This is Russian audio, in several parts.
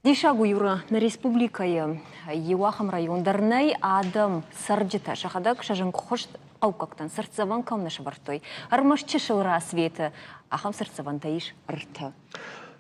Дишагу юра на республикае Евахам райондарнай адам сарджита шахадак шажын кхошт аукактан сарцаван камнаш вартой. Армашчы шылра света ахам сарцаван таиш рта.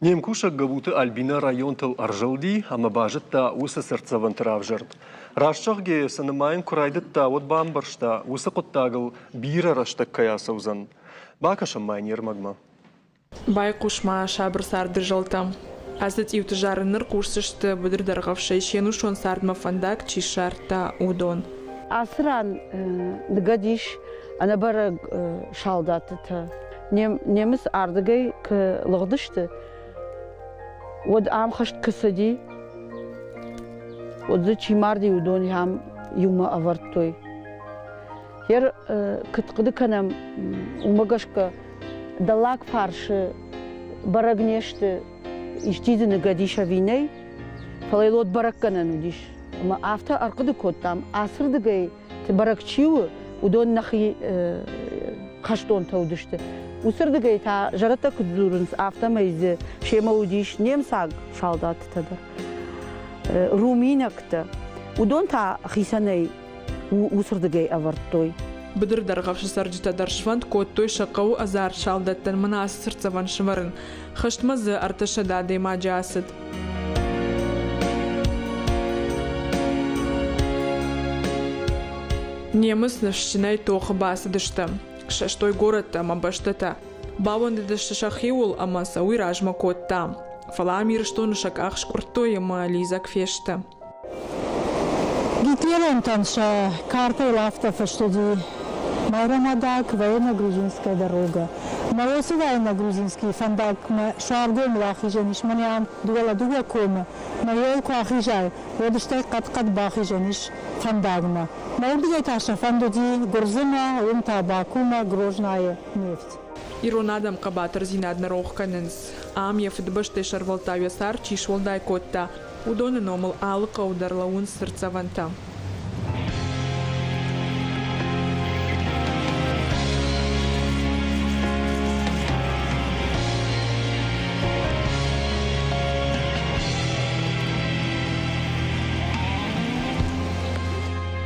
Немкушак гавуты Альбина районтал аржалди, ама бажытта усы сарцаван травжырт. Рашчахге санымайын курайдытта от бамбаршта усы коттагыл бира раштак кая саузан. Бакашам майнер магма. Байкушма шабр сарды жалтам. Азат иутыжарыныр курсышты бұдырдарғавшай шену шон сардма фандак чишарта удон. Асыран дгадиш ана бара шалдатыты. Неміз ардыгай лығдышты. Од амхашт кысади. Од за чимарди удон хам юма авартой. Хер кыткыды канам умагашка далак фаршы барагнешты. İştizini gadişa viney, falaylot barakkanan udiş. Ama afta arkada kottam, asırdı gay, te barakçığı, udon nahi kaşton tauduştu. Usırdı gay ta jarata kudzurunuz afta meyzi, şema udiş, nemsag şaldatı tadır. Ruminakta, udon ta hisanay, usırdı gay avartoy. Бұдырдарғавшы сарджита даршванд коттой шақау азар шалдаттан мына сырцаван шварын. Хыштмазы артышада дейма жасыд. Немыс навщинай тоқы басы дышты. Шаштой городта мабаштата. Бауанды дышты шахиул ама сауи ражма котта. Фала мирштон шаках шкуртой ама лизак фешта. Гитлером танша карта и лафта фаштади. Майрамадак, военно-грузинская дорога. Малосы военно-грузинский фандак, шаргом лахижаниш, манян дуэла дуга кома. Майолку ахижай, водыштай кат-кат бахижаниш фандагма. Маурдигай таша фандоди, горзина, табакума, грожная нефть. Иронадам кабатар зинадна рохканенс. Ам ефдбаште шарвалтавя сар чишвалдай котта. Удоны номал алыка ударлаун сырцаванта.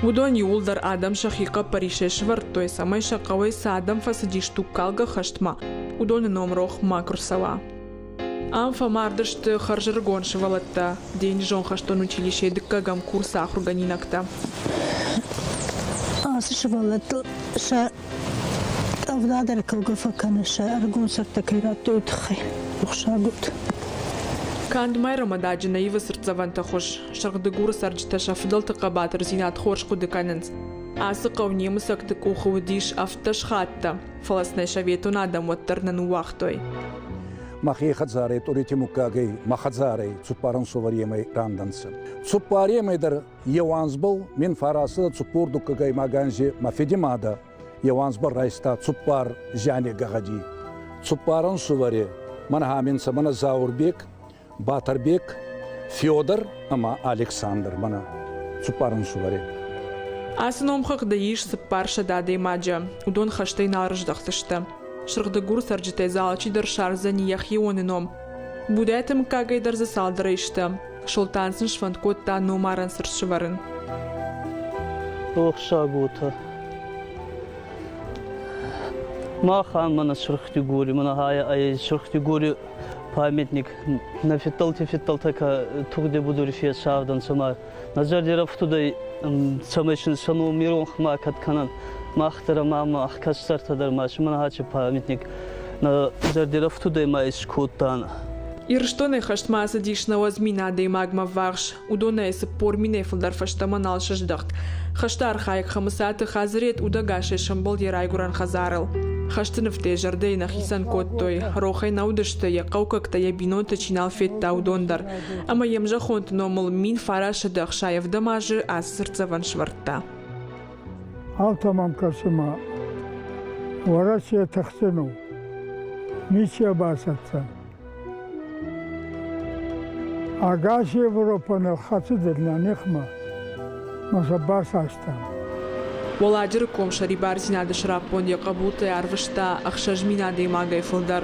Удон юлдар адам шахика паришешвар, той самай шакавай садам фасадиш туккалга хаштма. Удон номрох макрусава. Амфа мардышты харжыргон шывалатта. День жон хаштон училище дыккагам курса ахурганинакта. Асы шывалатты ша тавдадар кылгыфа каныша аргон сарта кайратты утхай. Ухшагут. Кандмай рамададжи наива сырцаванта хош. Шаргдыгур сарджита шафдалта кабатар зинат хош кудыканенс. Асы кавнемы сакты кухудиш афташ хатта. Фаласнай шавету надам ваттарнан уахтой. Махи хадзарей, турити мукагей, махадзарей, цупаран суваремей рандансы. Цупаремей дар евансбал, мин фарасы цупурду кагай маганжи мафедимада. Евансбал райста цупар жане гагади. Цупаран суваре, манхаминса мана Заурбек, Батарбек, Федор, ама Александр, мана цупаран суваре. Асыном хақдаиш сыппарша дадей маджа, удон хаштей нарыждақтышты. Шырғдыгур сарджитай залчи дар шарза нияхи онином. Будайтым кагай дар засалдырайшты. Шолтансын шванткотта номаран сыршыварын. Охшагута. Махан мана шырхтигури, мана хая ай шырхтигури памятник. На фиталтака тугде будури фия шавдан сама. Назардирав тудай самайшын сану мирон хма катканан. Махтара мама ахкаштар тадар маш мана хачи памятник. Назардирав тудай майш коттана. Ирштоне хаштма садишна вазмина дей магма варш. Удоне сыппор мине фылдар фаштаман алшыждахт. Хаштар хайк хамысаты хазрет удагаше шамбол ерайгуран хазарыл. Хаштыныфте жардей нахисан коттой. Рохай наудышты яқаукакта ябинота чинал фетта удондар. Ама емжа хонт номыл мин фарашыдах шаев дамажы ас сырцаван швартта. Алтамам кашыма. Варасия тахсыну. Миссия басатсан. Агаш Европаны хатыдырна нехма. Маша басастан. Воладжыр комшари барзинады шраппон яқабуты арвышта ақшажминады имагай фылдар.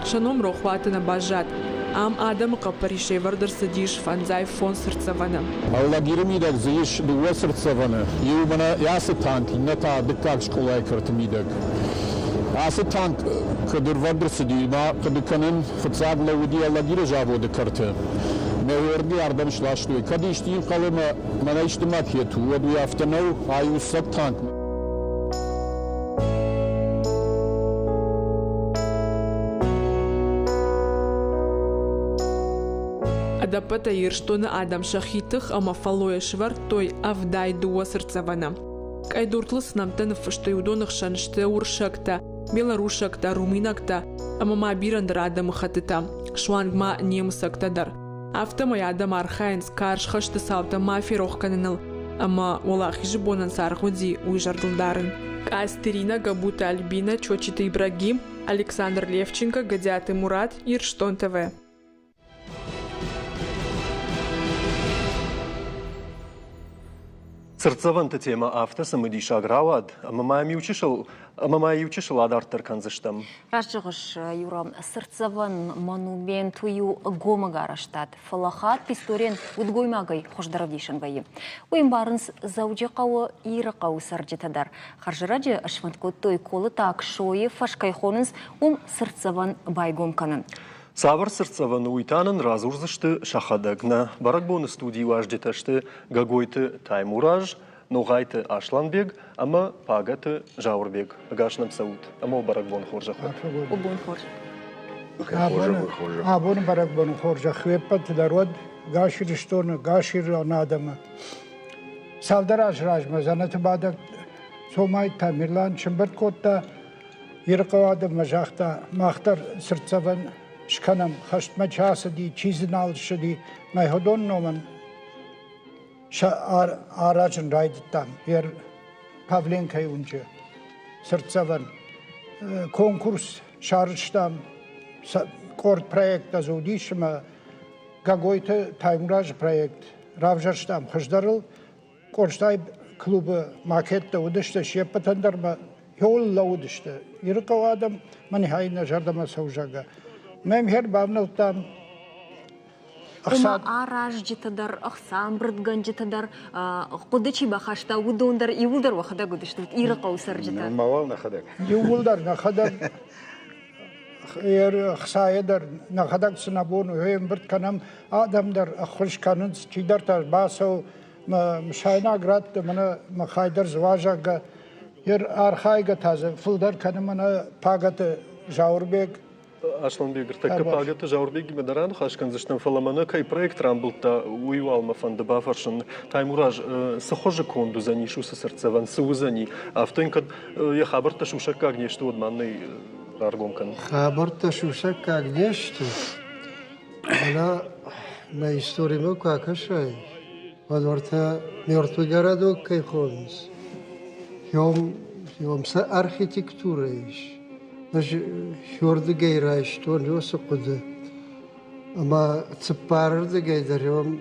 Шаном рохватына бажат. Ам Адам Капаришей вардер садиш фанзай фон сырцавана. Аллагиримидак зиш дуа сырцавана. Юмана ясы танк ната дикак школай картмидак. Ясы танк кадыр вардер садима кадыканын фцагла уди аллагири жаводы карты. Меверди ардамшлаштуй. Кадиштин калыма мана иштимак ету. Воду яфтанау аюсак танк. Адапата ирштона Адам шахитых ама фалоя швар той авдай дуа сырцавана. Кайдуртлыс намтан фыштой удонах шанште уршакта, белорушакта, руминакта, ама ма бирандыр Адам хатыта, швангма немсактадар. Автомай Адам архайнс карш хашты савта мафи рохканыныл, ама олах жибонан сархуди уйжардылдарын. Кастерина Габута Альбина, Чочита Ибрагим, Александр Левченко, Гадяты Мурат, Ирштон ТВ. Сырцаванта тема авто самыдиша агравад, мамай учишыл адартыр канзыштам. Рашчығыш, Юрам, сырцаван монументую гомагараштат. Фалахат писторен удгоймагай хождаравдишан байы. Уйм барынс заудеқауы ирақауы сарджетадар. Харжыраджы ашванткот той колы так шойы фашкайхонынс сырцаван байгомканын. Савар сырцаваны уйтанын разурзышты шахадагна. Баракбоны студии важдеташты гагойты Таймураж, ноғайты Ашланбег, ама пагаты Жаурбег. Гашнам саут. Ама баракбон хоржаху. Обон хорж. Абон баракбон хоржаху. Веппат дарод гашир штона, гашир надама. Савдараж ражма. Занаты бадак Сомай Тамирлан Чымбырт котта ирқавады мажахта махтар сырцаван шканам хаштма часади чизинал шди майходон номан аражын райдыттам ер Павленкай унче сырцаван конкурс шарыштам корт проекта зудишма гагойты Таймураж проект равжарштам хаждарыл корштай клубы макетта удышты шеппатандарма yolла udıştı. Yırık o adam manihayına jardama savjaga. Mem her bavnıltam. Ума араж житадар, ахсам брдган житадар, кудычи бахашта удондар и улдар вахада гудышты. Ирыка усар жита. Мавал нахадак. Юлдар нахадаг. Ер хсайдар нахадаг сынабону. Hem bird kanam adamдар ахышканынс чидарта басау мшайна градты мана махайдар зважага. Ер архайга тазы фылдар канымана пагаты Жаурбек. Ашланбегер такка пагаты Жаурбеги медаран хашканзыштан фаламана кай проект рамбылта уйвалма фанда бафаршын Таймураж сахожы конду занишу сырцаван сузани. А в тонкад я хабарта шушак как нечто одманный аргомкан. Хабарта шушак как нечто. Она на истории мы как ашай. Подворта мертвый городок кайхонс. Йом са архитектура иш. Наш хёрды гейра что не сокуда. Ама цепарды гейдар йом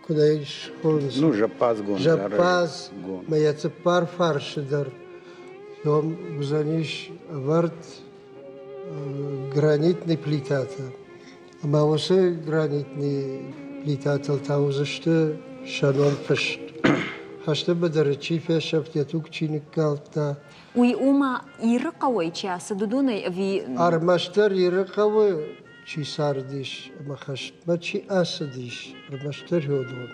куда иш хонс. Ну жапаз гон. Жапаз. Моя цепар фаршидар. Йом заниш вард гранитный плитата. Ама восе гранитный плитата таузышты шанон фешт. Хашты бадар чифе шафтятук чиник калта. Уй ума ирыкавай часы дудуной ви... Армаштар ирыкавай чисардиш, махаштма чи асадиш, армаштар йодон.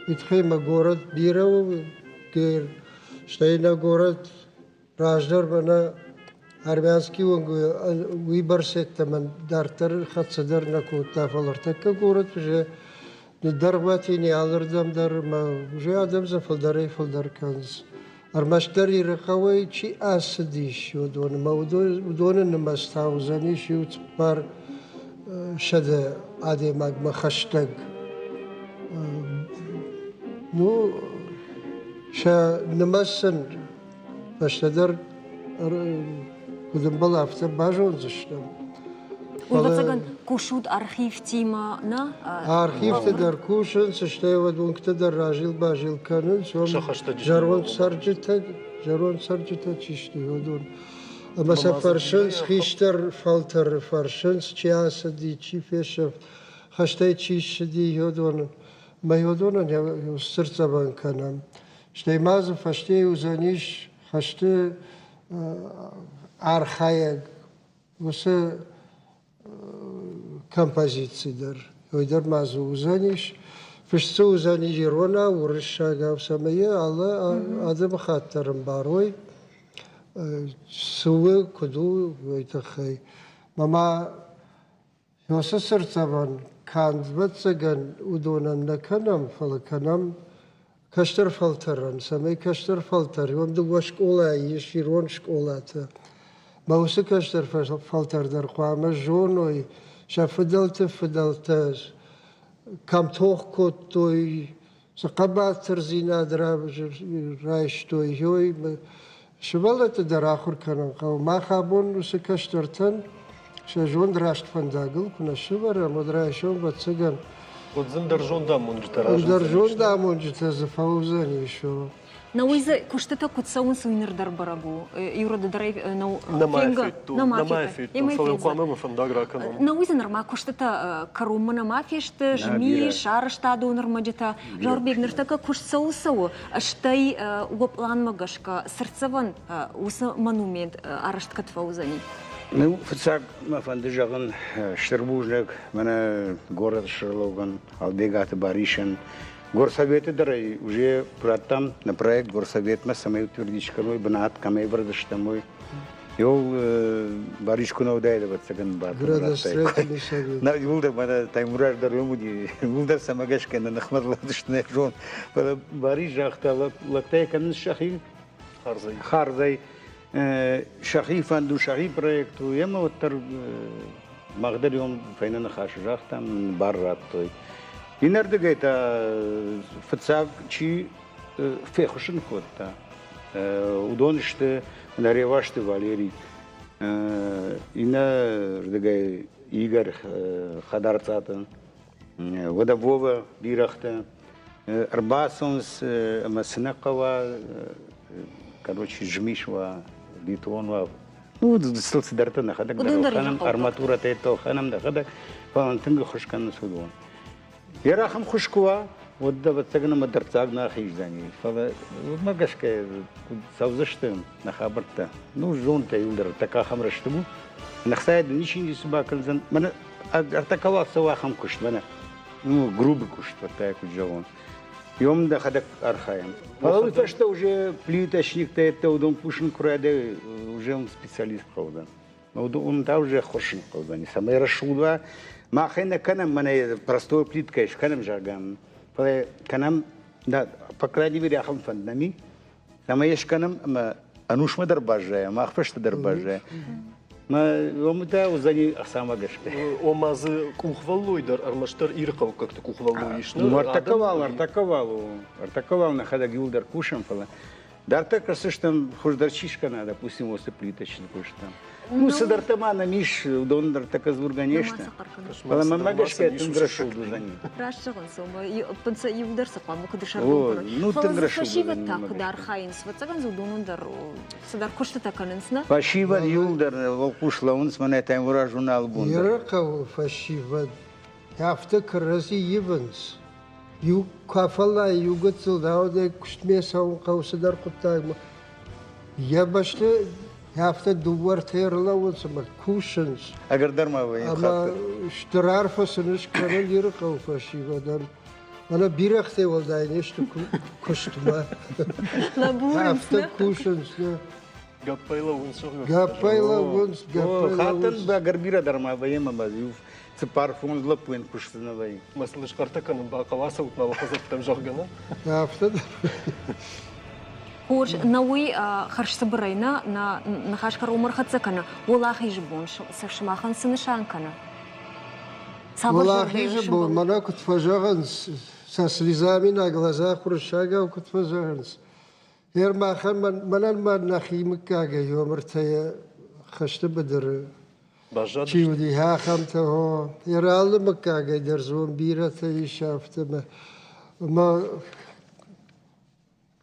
Итхема город Биров, гер, штайна город Раждар бана армянский выборсетта ман дартар хатсадар накута фалартака город уже Дарвати не алырдам дарма уже адам за фалдар канз. Армаштар ирыкавай чи асадиш йодон. Ма удон намастау заниш ют пар шада адемаг махаштаг. Ну ша намасан баштадар кудым балафта бажон заштам. Улбацаган кушут архив тима на... Архив дар кушан, саштаева дункта дар ражил бажил канун, сом жарон сарджита чишты йодон. Ama farşens hiçter falter farşens çiğasa di çifeşe haştay çiş di yodonun. Ma yodonun ya sırtsa ban kanam. İşte mazı faştay uzaniş haştı arxayak. Vse композицидар. Ойдар мазу узаниш, фишцу узани жирона, урышагав самая, алла адам хаттарым барой, сувы куду вайтахай. Мама yosa sırtavan kandvatsagan udonan nakanam falkanam kaştar faltaran, samay kaştar faltar. Yomdu vaşk olay, şiron şkolata. Mausa kaştar faltardar qama jonoy şafadalta fadaltas kam tohkotoy saqabatr zinadra rayshtoy yoy şvalata darakhur kanan qaw ma khabon usa kaştartan şajon drasht fandagl kuna şvara modrashon vatsagan Вот зандержон да монжтара. darjon da monjta zafauzani sho Науиза куштата кутсаун суинер дар барагу. Юрода дарай нау Намафету, фален қуама ма фандагра канон. Науиза норма куштата карума намафешта жми шарышта донор маджета жарбег ныртака куштсау сау аштай уоплан магашка сырцаван уса монумент арашт катфаузани. Ну, фцак ма фандыжаган Штербужник, мене город Шерлоган, Албегат Баришин. Горсоветы дарай уже пратам на проект горсовет мы самой утвердичканой банат камей бардыштамой. Йол баришку навдайда вот цаган бар. На юлда мана таймурар дарумуди. Юлда самагашка на нахмадладышны жон. Бариш жахта лактай канын шахи харзай. Шахи фанду шахи проекту. Яма вот тар магдер йом файна нахаш жахтам барраттой. Инерде гайта фцаг чи фехушин котта. Удонышты наревашты Валерий. Ина рдегай Игорь Хадарцатан. Водовова Бирахта. Арбасонс Масынакова. Короче, Жмишва, Литвонова. Ну, стылцы дартана хадак дароханам, арматура тайто ханам да хадак. Палантынга хушкан судон. Ярахам хушкува, вот да вот цагна мадарцаг на хиждани. Фала магашка савзаштым на хабарта. Ну жонта юлдар така хамраштыму. Нахсайд ничего не собакалзан. Мана артакава савахам кушт мана. Ну грубый кушт вот так вот жавон. Йом да хадак архаем. Фала то что уже плиточник-то это удом пушин курады уже он специалист правда. Он да уже хошин правда. Не самая расшуда. ما خينا كلام من برستور بليت كيش كلام جاكم فكلام ده فكرادي بدي أخم فندمي لما يش كلام ما أنوش ما درباجة ما أخفش درباجة ما يوم ده وزني أسامة قشك وما ز كوخفالو يدر أرمشتر إيرقو كت كوخفالو يشنا ارتكوال نخدا جيول در كوشم فلا دارتا كرسشتم خوش درچيش كنا допустим وسط плиточный куштам ну садарта на миш удон дарта казурганешта фала мамагашка тынграшу дузани рашчыгын сома пынса юлдар сапамы кыдышар о ну тынграшу фашива так дар хайын свацаган зудонун дар садар кошта таканынсна фашива юлдар волкушлаунс мана таймура журнал бун Яркав фашива яфта крази ивенс ю кафала югатсыл дауде куштме саун каусадар куттагма я башты яфта дуар терлаун сама кушенс агар дарма вай ама штырар фасыныш канал яркав фашива дар ана бирахте волдай нешто куштма яфта кушенс Гапайла унсо хатан ба гарбира дарма вай мамазив парфум лапуен куштнавай маслыш картакан бакаласа утмала хазаттам жагана яфта Хош, науи харш собрайна на хашкар умар хацакана. Улахи жбон, сашмахан сынышанкана. Улахи жбон, мана кутфажаган со слезами на глазах хрущага кутфажаган. Ермахан манан ман нахимкага юмртая хашта бадр. Чивди хахамта ho. Ярал макага дерзон бирата ишафта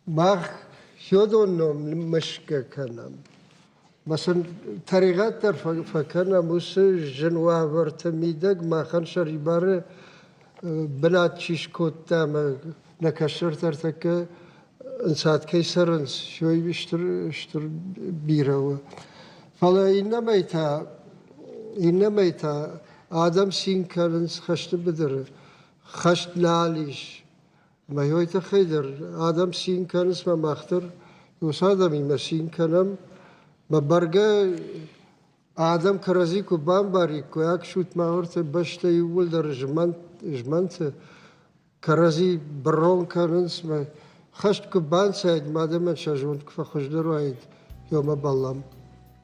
ما شدون مشك کنم مثلا طریقت در فکرنا موس جنوا ورت میدگ ما خان شریباره بنات چیش کتا ما نکشتر ترتک انسات کیسرنس شوی بیشتر بیرو فلا اینما ایتا آدم سین کرنس خشت بدره خشت لالیش ما یویت خیدر آدم سین کرنس ما مختر یوس آدمی ما سین کنم ما برگه آدم کرازی کو بام باری کو یک شوت ما ورته بشته یول در جمنت کرازی برون کرنس ما خشت کو بان ساید مادم شجون کو خوش دروید یوم بالام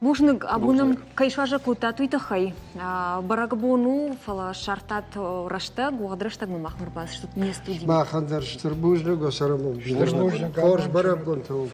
Бушник абунам кайшважа кутату итахай. Барагбону фала шартат рашта гуадрашта махмар бас что не студия. Махандар штурбужник госараму. Штурбужник. Корж барабгон тау.